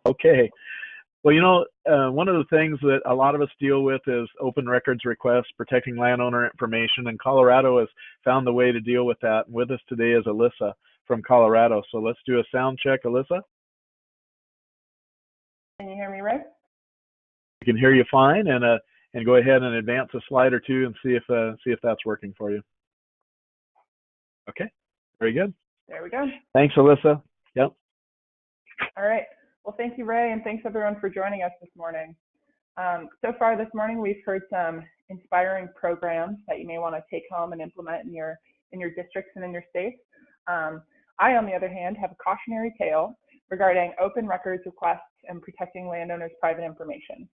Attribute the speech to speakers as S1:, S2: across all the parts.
S1: Okay. Well, one of the things that a lot of us deal with is open records requests, protecting landowner information, and Colorado has found the way to deal with that. And with us today is Alyssa from Colorado. So let's do a sound check, Alyssa.
S2: Can you hear me, Ray?
S1: We can hear you fine, and go ahead and advance a slide or two and see if that's working for you. Okay, very good.
S2: There we go.
S1: Thanks, Alyssa. Yep.
S2: All right. Well, thank you, Ray, and thanks everyone for joining us this morning. So far this morning, we've heard some inspiring programs that you may want to take home and implement in your districts and in your states. I, on the other hand, have a cautionary tale regarding open records requests and protecting landowners' private information.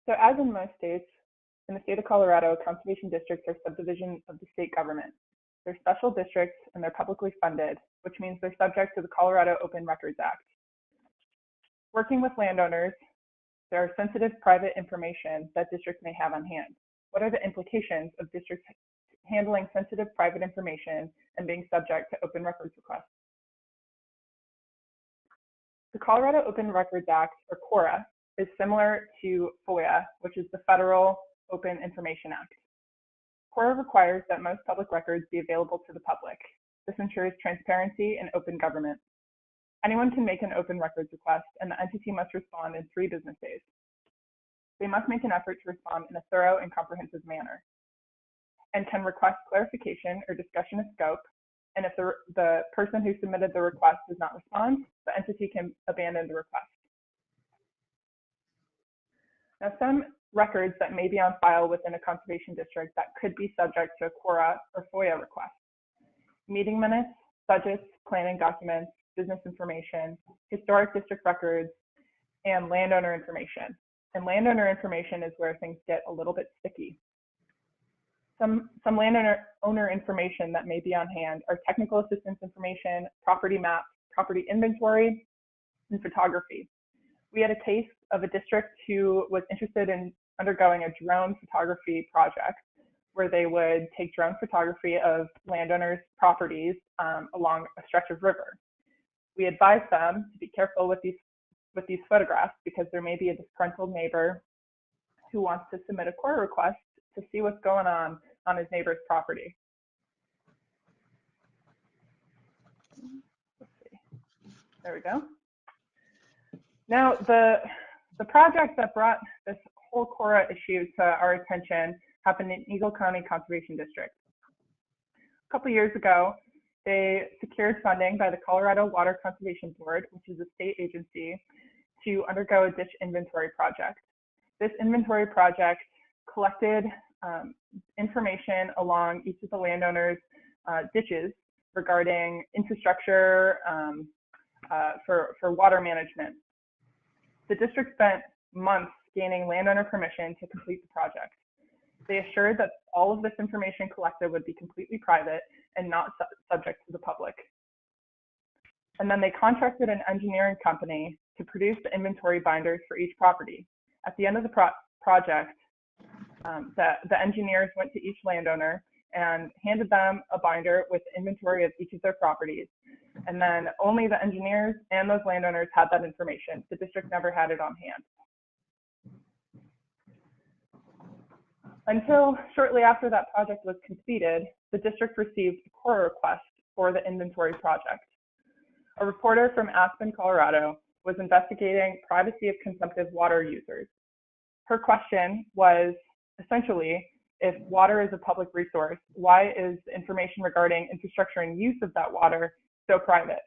S2: So as in most states, in the state of Colorado, conservation districts are subdivisions of the state government. They're special districts and they're publicly funded, which means they're subject to the Colorado Open Records Act. Working with landowners, there are sensitive private information that districts may have on hand. What are the implications of districts handling sensitive private information and being subject to open records requests? The Colorado Open Records Act, or CORA, is similar to FOIA, which is the Federal Open Information Act. CORA requires that most public records be available to the public. This ensures transparency and open government. Anyone can make an open records request, and the entity must respond in 3 business days. They must make an effort to respond in a thorough and comprehensive manner, and can request clarification or discussion of scope. And if the person who submitted the request does not respond, the entity can abandon the request. Now, some records that may be on file within a conservation district that could be subject to a CORA or FOIA request: meeting minutes, budgets, planning documents, business information, historic district records, and landowner information. And landowner information is where things get a little bit sticky. Some landowner information that may be on hand are technical assistance information, property maps, property inventory, and photography. We had a case of a district who was interested in undergoing a drone photography project where they would take drone photography of landowners' properties along a stretch of river. We advised them to be careful with these photographs because there may be a disgruntled neighbor who wants to submit a CORA request to see what's going on his neighbor's property. Let's see. There we go. Now, the project that brought this whole CORA issue to our attention happened in Eagle County Conservation District. A couple years ago, they secured funding by the Colorado Water Conservation Board, which is a state agency, to undergo a ditch inventory project. This inventory project collected information along each of the landowners' ditches regarding infrastructure for water management. The district spent months gaining landowner permission to complete the project. They assured that all of this information collected would be completely private and not subject to the public. And then they contracted an engineering company to produce the inventory binders for each property. At the end of the project, the engineers went to each landowner and handed them a binder with inventory of each of their properties. And then only the engineers and those landowners had that information. The district never had it on hand. Until shortly after that project was completed, the district received a CORA request for the inventory project. A reporter from Aspen, Colorado, was investigating privacy of consumptive water users. Her question was essentially, if water is a public resource, why is information regarding infrastructure and use of that water so private?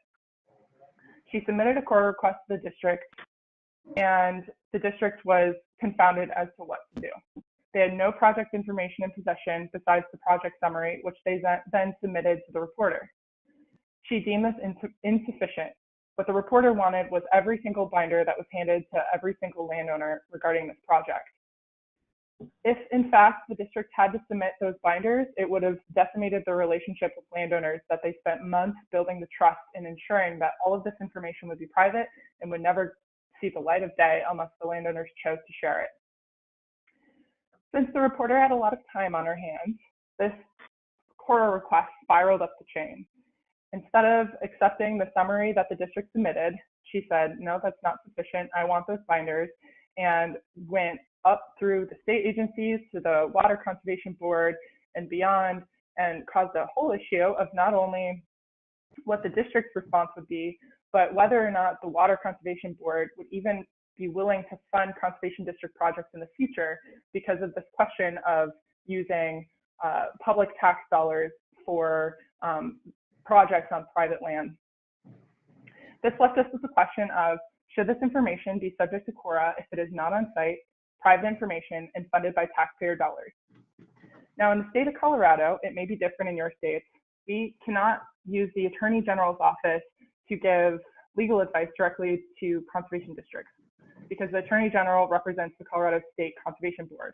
S2: She submitted a CORA request to the district, and the district was confounded as to what to do. They had no project information in possession besides the project summary, which they then submitted to the reporter. She deemed this insufficient. What the reporter wanted was every single binder that was handed to every single landowner regarding this project. If, in fact, the district had to submit those binders, it would have decimated the relationship with landowners that they spent months building the trust and ensuring that all of this information would be private and would never see the light of day unless the landowners chose to share it. Since the reporter had a lot of time on her hands, this CORA request spiraled up the chain. Instead of accepting the summary that the district submitted, she said, no, that's not sufficient. I want those binders, and went up through the state agencies to the Water Conservation Board and beyond, and caused a whole issue of not only what the district's response would be, but whether or not the Water Conservation Board would even be willing to fund conservation district projects in the future because of this question of using public tax dollars for projects on private land. This left us with the question of, should this information be subject to CORA if it is not on site, private information, and funded by taxpayer dollars? Now, in the state of Colorado, it may be different in your states. We cannot use the Attorney General's office to give legal advice directly to conservation districts because the Attorney General represents the Colorado State Conservation Board.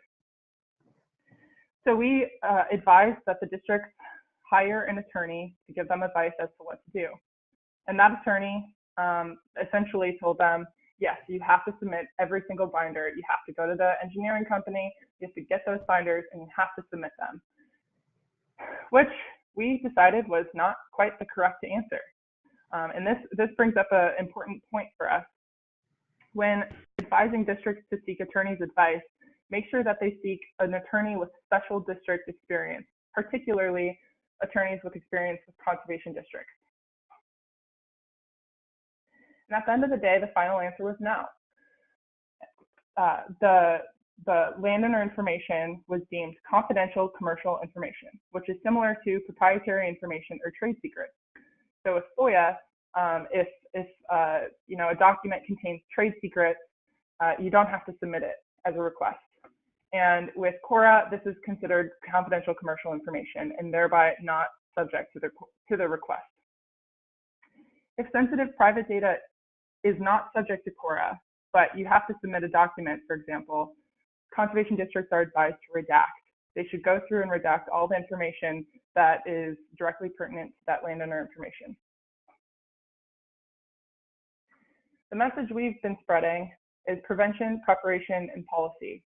S2: So we advise that the districts hire an attorney to give them advice as to what to do. And that attorney essentially told them, yes, you have to submit every single binder. You have to go to the engineering company, you have to get those binders, and you have to submit them, which we decided was not quite the correct answer. And this brings up an important point for us. When advising districts to seek attorneys' advice, make sure that they seek an attorney with special district experience, particularly attorneys with experience with conservation districts. And at the end of the day, the final answer was no. The landowner information was deemed confidential commercial information, which is similar to proprietary information or trade secrets. So with FOIA, if a document contains trade secrets, you don't have to submit it as a request. And with CORA, this is considered confidential commercial information and thereby not subject to the request. If sensitive private data is not subject to CORA, but you have to submit a document, for example, conservation districts are advised to redact. They should go through and redact all the information that is directly pertinent to that landowner information. The message we've been spreading is prevention, preparation, and policy.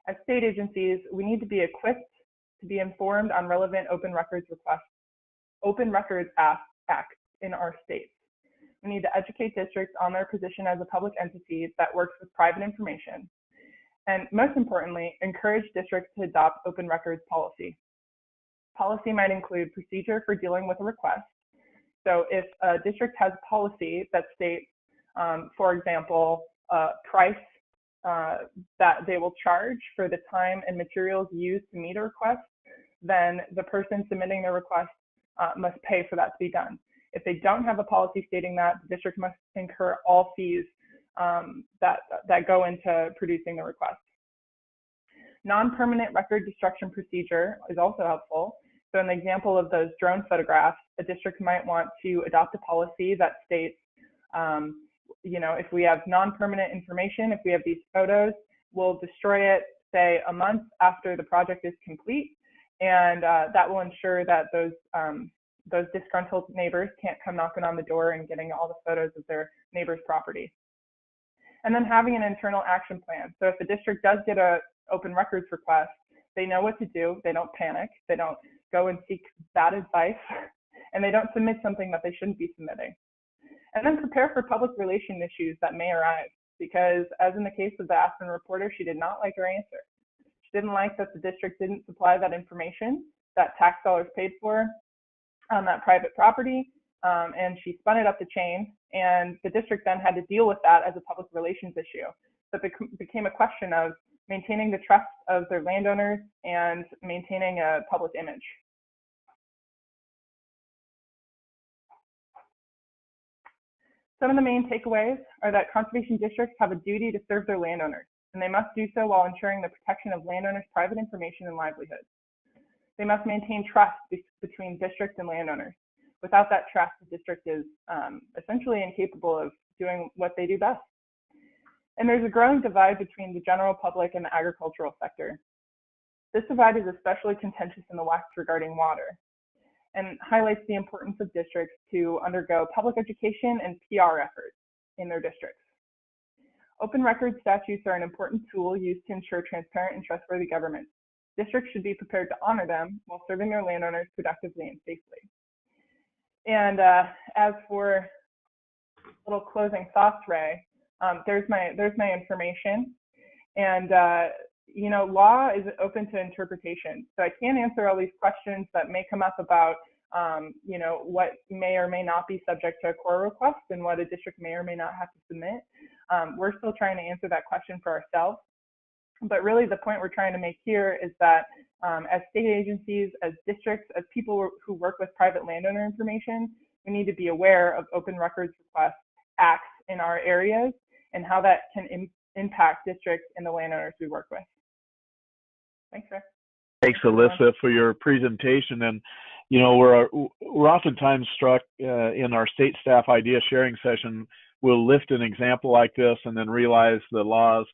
S2: As state agencies, we need to be equipped to be informed on relevant open records acts in our states. We need to educate districts on their position as a public entity that works with private information. And most importantly, encourage districts to adopt open records policy. Policy might include procedure for dealing with a request. So if a district has policy that states, for example, price that they will charge for the time and materials used to meet a request, then the person submitting the request must pay for that to be done. If they don't have a policy stating that, the district must incur all fees that go into producing the request. Non-permanent record destruction procedure is also helpful. So in the example of those drone photographs, a district might want to adopt a policy that states, if we have non-permanent information, if we have these photos, we'll destroy it, say, a month after the project is complete, and that will ensure that those disgruntled neighbors can't come knocking on the door and getting all the photos of their neighbor's property. And then having an internal action plan. So if the district does get an open records request, they know what to do. They don't panic. They don't go and seek bad advice, and they don't submit something that they shouldn't be submitting. And then prepare for public relation issues that may arise, because as in the case of the Aspen reporter, she did not like her answer. She didn't like that the district didn't supply that information that tax dollars paid for on that private property, and she spun it up the chain, and the district then had to deal with that as a public relations issue. So it became a question of maintaining the trust of their landowners and maintaining a public image. Some of the main takeaways are that conservation districts have a duty to serve their landowners, and they must do so while ensuring the protection of landowners' private information and livelihoods. They must maintain trust between districts and landowners. Without that trust, the district is essentially incapable of doing what they do best. And there's a growing divide between the general public and the agricultural sector. This divide is especially contentious in the West regarding water, and highlights the importance of districts to undergo public education and PR efforts in their districts. Open records statutes are an important tool used to ensure transparent and trustworthy government. Districts should be prepared to honor them while serving their landowners productively and safely. And as for little closing thoughts, Ray. There's my information, and law is open to interpretation. So I can't answer all these questions that may come up about what may or may not be subject to a core request and what a district may or may not have to submit. We're still trying to answer that question for ourselves. But really the point we're trying to make here is that as state agencies, as districts, as people who work with private landowner information, we need to be aware of open records request acts in our areas and how that can impact districts and the landowners we work with. Thanks, Rick.
S1: Thanks, Alyssa, for your presentation. And we're oftentimes struck in our state staff idea sharing session. We'll lift an example like this and then realize the laws,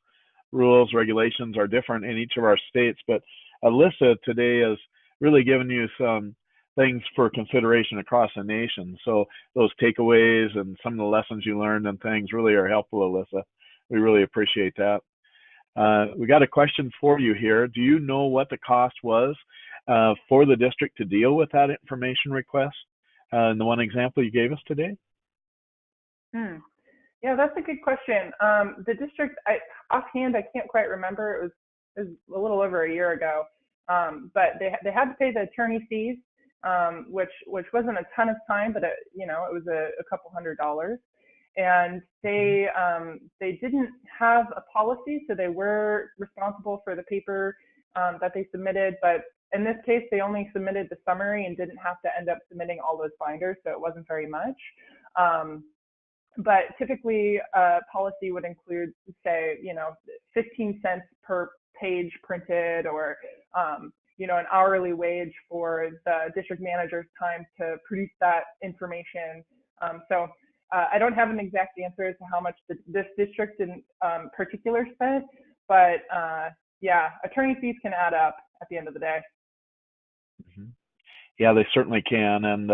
S1: rules, regulations are different in each of our states. But Alyssa today has really given you some things for consideration across the nation. So those takeaways and some of the lessons you learned and things really are helpful, Alyssa. We really appreciate that. We got a question for you here. Do you know what the cost was for the district to deal with that information request in the one example you gave us today?
S2: Yeah, that's a good question. The district, offhand, I can't quite remember. It was a little over a year ago, but they had to pay the attorney fees, which wasn't a ton of time, but it was a couple $100. And they didn't have a policy, so they were responsible for the paper that they submitted. But in this case, they only submitted the summary and didn't have to end up submitting all those binders, so it wasn't very much. But typically, a policy would include, say, 15 cents per page printed, or an hourly wage for the district manager's time to produce that information. So I don't have an exact answer as to how much this district in particular spent, but yeah, attorney fees can add up at the end of the day.
S1: Mm-hmm. Yeah, they certainly can. And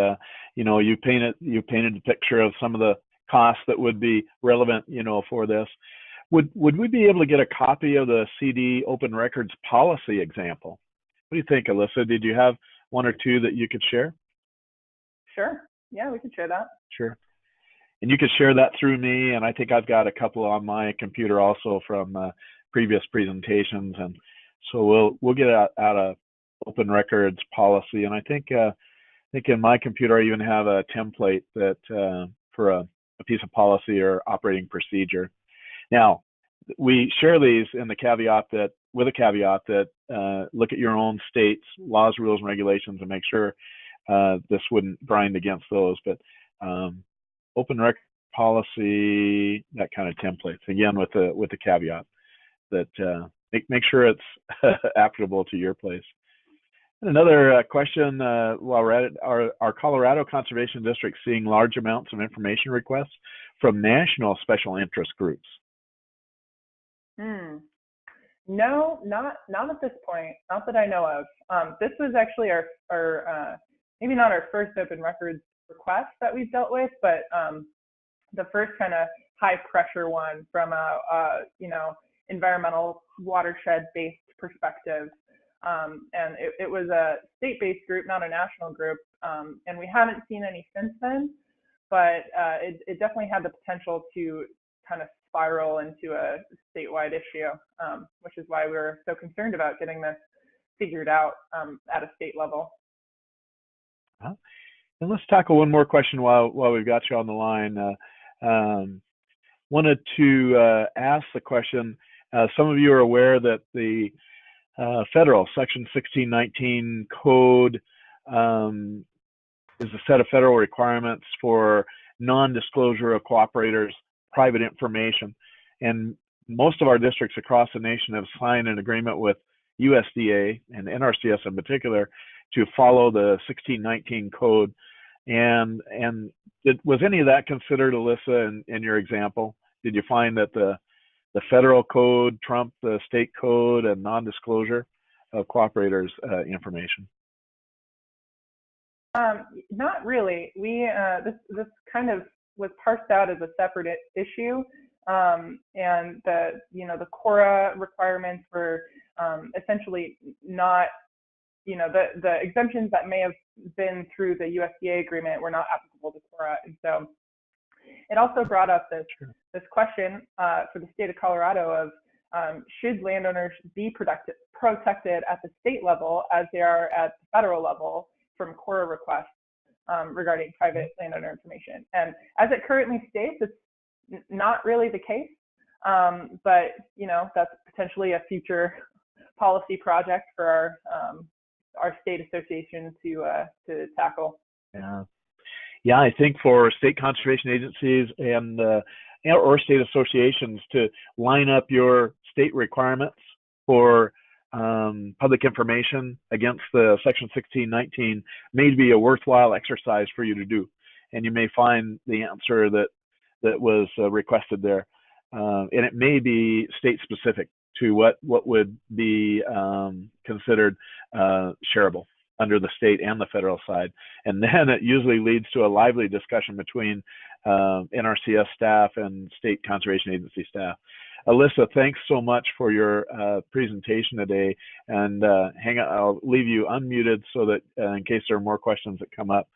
S1: you painted a picture of some of the costs that would be relevant, for this. Would we be able to get a copy of the CD Open Records policy example? What do you think, Alyssa? Did you have one or two that you could share?
S2: Sure. Yeah, we could share that.
S1: Sure. And you could share that through me, and I think I've got a couple on my computer also from previous presentations, and so we'll get out a Open Records policy. And I think in my computer I even have a template that for a piece of policy or operating procedure. Now, we share these with a caveat that look at your own state's laws, rules, and regulations and make sure this wouldn't grind against those. But Open Record policy, that kind of templates, again with the caveat that make sure it's applicable to your place. And another question while we're at it, are Colorado Conservation Districts seeing large amounts of information requests from national special interest groups?
S2: No, not at this point, not that I know of. This was actually our maybe not our first open records request that we've dealt with, but the first kind of high pressure one from a environmental watershed based perspective. And it was a state-based group, not a national group, and we haven't seen any since then, but it definitely had the potential to kind of spiral into a statewide issue, which is why we're so concerned about getting this figured out at a state level.
S1: And let's tackle one more question while we've got you on the line. Wanted to ask the question, some of you are aware that the federal Section 1619 code is a set of federal requirements for non-disclosure of cooperators' private information. And most of our districts across the nation have signed an agreement with USDA and NRCS in particular to follow the 1619 code. And was any of that considered, Alyssa, in your example? Did you find that the federal code trumped the state code and non-disclosure of cooperators' information?
S2: Not really. We this kind of was parsed out as a separate issue, and the CORA requirements were essentially not, the exemptions that may have been through the USDA agreement were not applicable to CORA, and so it also brought up this question for the state of Colorado of should landowners be protected at the state level as they are at the federal level from CORA requests regarding private landowner information. And as it currently states, it's not really the case, but that's potentially a future policy project for our state association to tackle.
S1: Yeah, I think for state conservation agencies and or state associations to line up your state requirements for public information against the Section 1619 may be a worthwhile exercise for you to do, and you may find the answer that was requested there, and it may be state specific to what would be considered shareable under the state and the federal side. And then it usually leads to a lively discussion between NRCS staff and state conservation agency staff. Alyssa, thanks so much for your presentation today. And hang on, I'll leave you unmuted so that in case there are more questions that come up,